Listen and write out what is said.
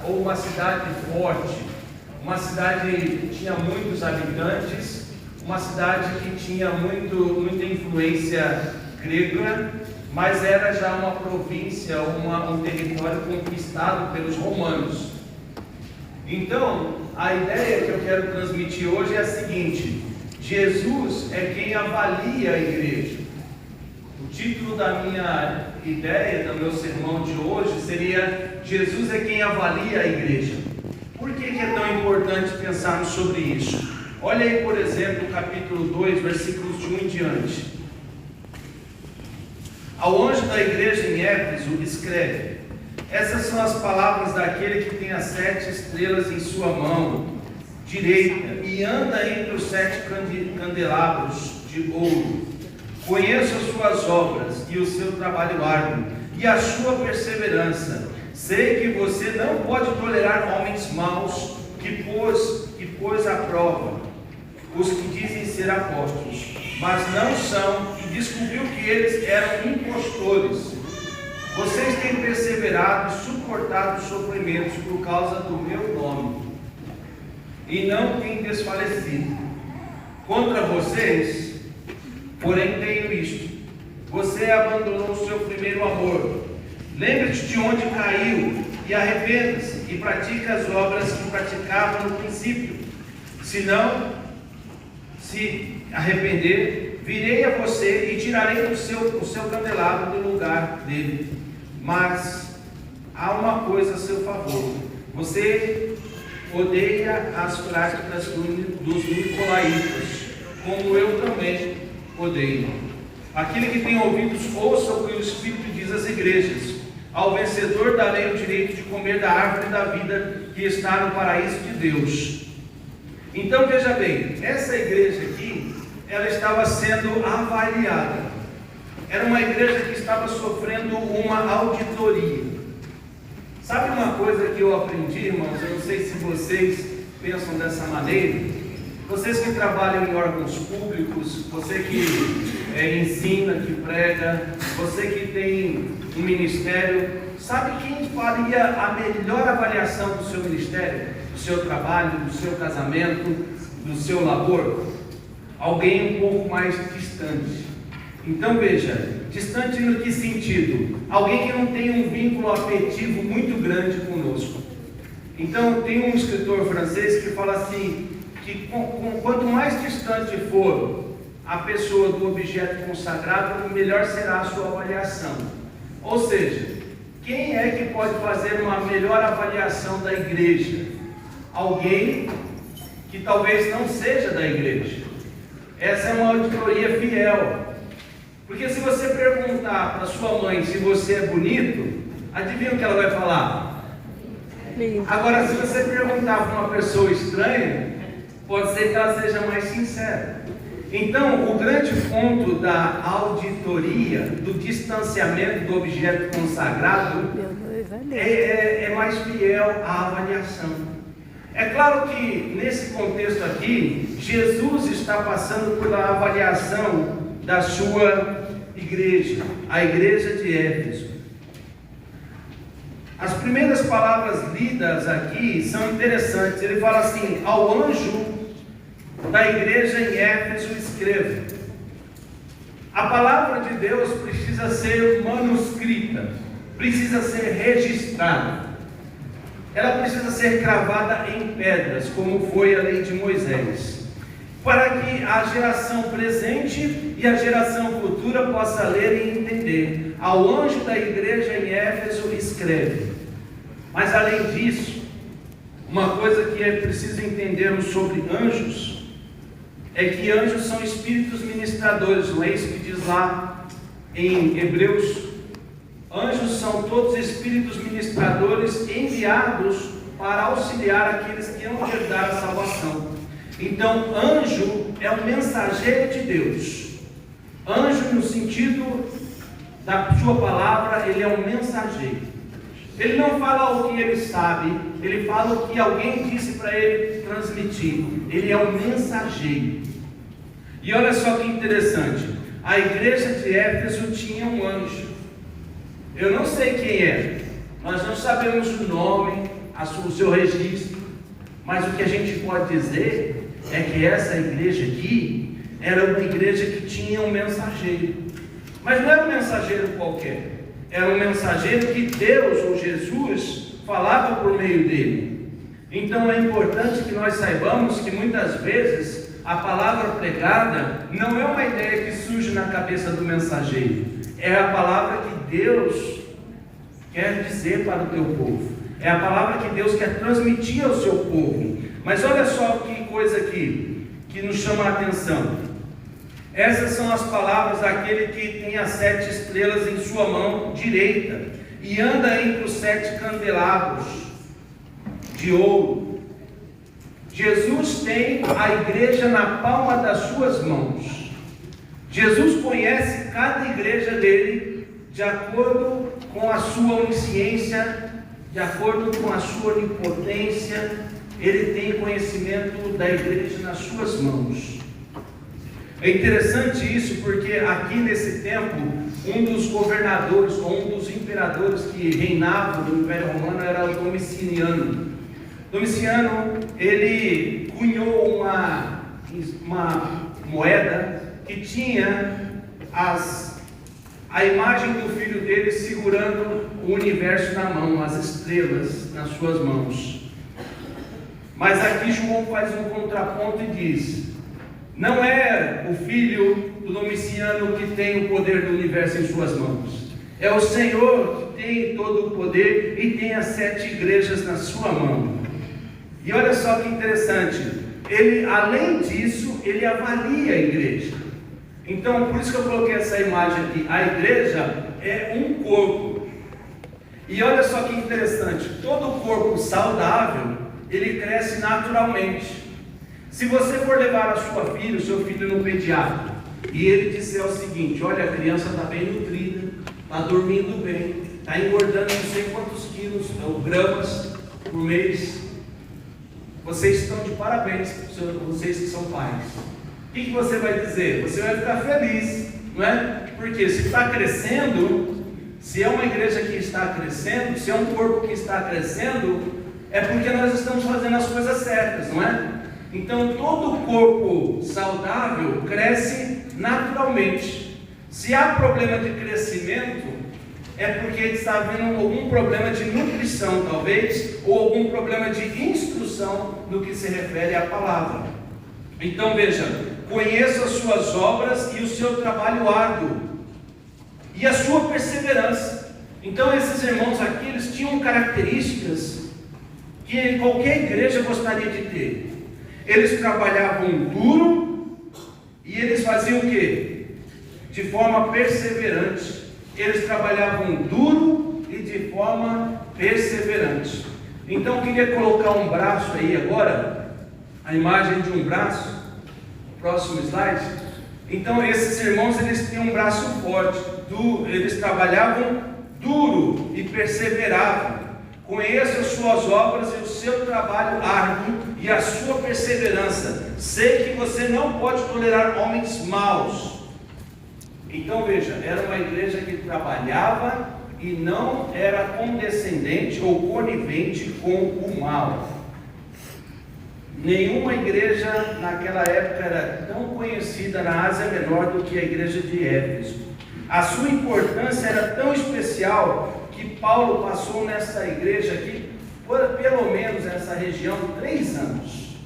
ou uma cidade forte, uma cidade que tinha muitos habitantes, uma cidade que tinha muita influência grega, mas era já uma província, um território conquistado pelos romanos. Então, a ideia que eu quero transmitir hoje é a seguinte: Jesus é quem avalia a igreja. O título da minha ideia, do meu sermão de hoje, seria: Jesus é quem avalia a igreja. Por que é tão importante pensarmos sobre isso? Olha aí, por exemplo, o capítulo 2, versículos de 1 em diante. Ao anjo da igreja em Éfeso escreve: essas são as palavras daquele que tem as 7 estrelas em sua mão direita e anda entre os 7 candelabros de ouro. Conheço as suas obras e o seu trabalho árduo e a sua perseverança. Sei que você não pode tolerar homens maus, que pôs à prova os que dizem ser apóstolos, mas não são, e descobriu que eles eram impostores. Vocês têm perseverado e suportado sofrimentos por causa do meu nome, e não têm desfalecido. Contra vocês, porém, tenho isto: você abandonou o seu primeiro amor. Lembre-te de onde caiu e arrependa-se e pratique as obras que praticava no princípio. Se não se arrepender, virei a você e tirarei o seu candelabro do lugar dele. Mas há uma coisa a seu favor: você odeia as práticas dos nicolaítas, como eu também odeio. Aquele que tem ouvidos, ouça o que o Espírito diz às igrejas. Ao vencedor darei o direito de comer da árvore da vida que está no paraíso de Deus. Então veja bem, essa igreja aqui, ela estava sendo avaliada. Era uma igreja que estava sofrendo uma auditoria. Sabe uma coisa que eu aprendi, irmãos? Eu não sei se vocês pensam dessa maneira. Vocês que trabalham em órgãos públicos, você que ensina, que prega, você que tem um ministério, sabe quem faria a melhor avaliação do seu ministério, do seu trabalho, do seu casamento, do seu labor? Alguém um pouco mais distante. Então veja, distante no que sentido? Alguém que não tem um vínculo afetivo muito grande conosco. Então tem um escritor francês que fala assim, que quanto mais distante for a pessoa do objeto consagrado, melhor será a sua avaliação. Ou seja, quem é que pode fazer uma melhor avaliação da igreja? Alguém que talvez não seja da igreja. Essa é uma auditoria fiel. Porque se você perguntar para sua mãe se você é bonito, adivinha o que ela vai falar? Agora, se você perguntar para uma pessoa estranha, pode ser que ela seja mais sincera. Então, o grande ponto da auditoria, do distanciamento do objeto consagrado, é mais fiel à avaliação. É claro que, nesse contexto aqui, Jesus está passando pela avaliação da sua igreja, a igreja de Éfeso. As primeiras palavras lidas aqui são interessantes. Ele fala assim: ao anjo da igreja em Éfeso escreva. A palavra de Deus precisa ser manuscrita, precisa ser registrada, ela precisa ser cravada em pedras, como foi a lei de Moisés, para que a geração presente e a geração futura possa ler e entender. Ao anjo da igreja em Éfeso escreve. Mas além disso, uma coisa que é preciso entendermos sobre anjos é que anjos são espíritos ministradores. Não é isso que diz lá em Hebreus? Anjos são todos espíritos ministradores enviados para auxiliar aqueles que hão de herdar a salvação. Então, anjo é um mensageiro de Deus. Anjo, no sentido da sua palavra, ele é um mensageiro. Ele não fala o que ele sabe, ele fala o que alguém disse para ele transmitir. Ele é um mensageiro. E olha só que interessante, a igreja de Éfeso tinha um anjo. Eu não sei quem é, Nós não sabemos o nome, o seu registro, mas o que a gente pode dizer é que essa igreja aqui era uma igreja que tinha um mensageiro. Mas não era um mensageiro qualquer, era um mensageiro que Deus ou Jesus falava por meio dele. Então é importante que nós saibamos que muitas vezes a palavra pregada não é uma ideia que surge na cabeça do mensageiro, é a palavra que Deus quer dizer para o teu povo, é a palavra que Deus quer transmitir ao seu povo. Mas olha só que coisa aqui que nos chama a atenção. Essas são as palavras daquele que tem as 7 estrelas em sua mão direita e anda entre os 7 candelabros de ouro. Jesus tem a igreja na palma das suas mãos. Jesus conhece cada igreja dele de acordo com a sua onisciência, de acordo com a sua onipotência. Ele tem conhecimento da igreja nas suas mãos. É interessante isso, porque aqui nesse tempo, um dos governadores, ou um dos imperadores que reinavam no Império Romano era o Domiciano. Domiciano, ele cunhou uma moeda que tinha a imagem do filho dele segurando o universo na mão, as estrelas nas suas mãos. Mas aqui João faz um contraponto e diz: não é o filho do Domiciano que tem o poder do universo em suas mãos, é o Senhor que tem todo o poder e tem as 7 igrejas na sua mão. E olha só que interessante, ele, além disso, ele avalia a igreja. Então, por isso que eu coloquei essa imagem aqui. A igreja é um corpo. E olha só que interessante, todo corpo saudável, ele cresce naturalmente. Se você for levar a sua filha, o seu filho no pediatra, e ele disser o seguinte: olha, a criança está bem nutrida, está dormindo bem, está engordando não sei quantos quilos ou gramas por mês, vocês estão de parabéns, vocês que são pais. O que você vai dizer? Você vai ficar feliz, não é? Porque se está crescendo, se é uma igreja que está crescendo, se é um corpo que está crescendo, é porque nós estamos fazendo as coisas certas, não é? Então todo corpo saudável cresce naturalmente. Se há problema de crescimento, é porque está havendo algum problema de nutrição, talvez, ou algum problema de instrução no que se refere à palavra. Então veja, conheça as suas obras e o seu trabalho árduo e a sua perseverança. Então esses irmãos aqui, eles tinham características que qualquer igreja gostaria de ter. Eles trabalhavam duro e eles faziam o quê? De forma perseverante. Eles trabalhavam duro e de forma perseverante. Então eu queria colocar um braço aí agora, a imagem de um braço, próximo slide. Então esses irmãos, eles tinham um braço forte, eles trabalhavam duro e perseveravam. Conheça as suas obras e o seu trabalho árduo e a sua perseverança. Sei que você não pode tolerar homens maus. Então veja, era uma igreja que trabalhava e não era condescendente ou conivente com o mal. Nenhuma igreja naquela época era tão conhecida na Ásia Menor do que a igreja de Éfeso. A sua importância era tão especial que Paulo passou nessa igreja aqui, pelo menos nessa região, 3 anos.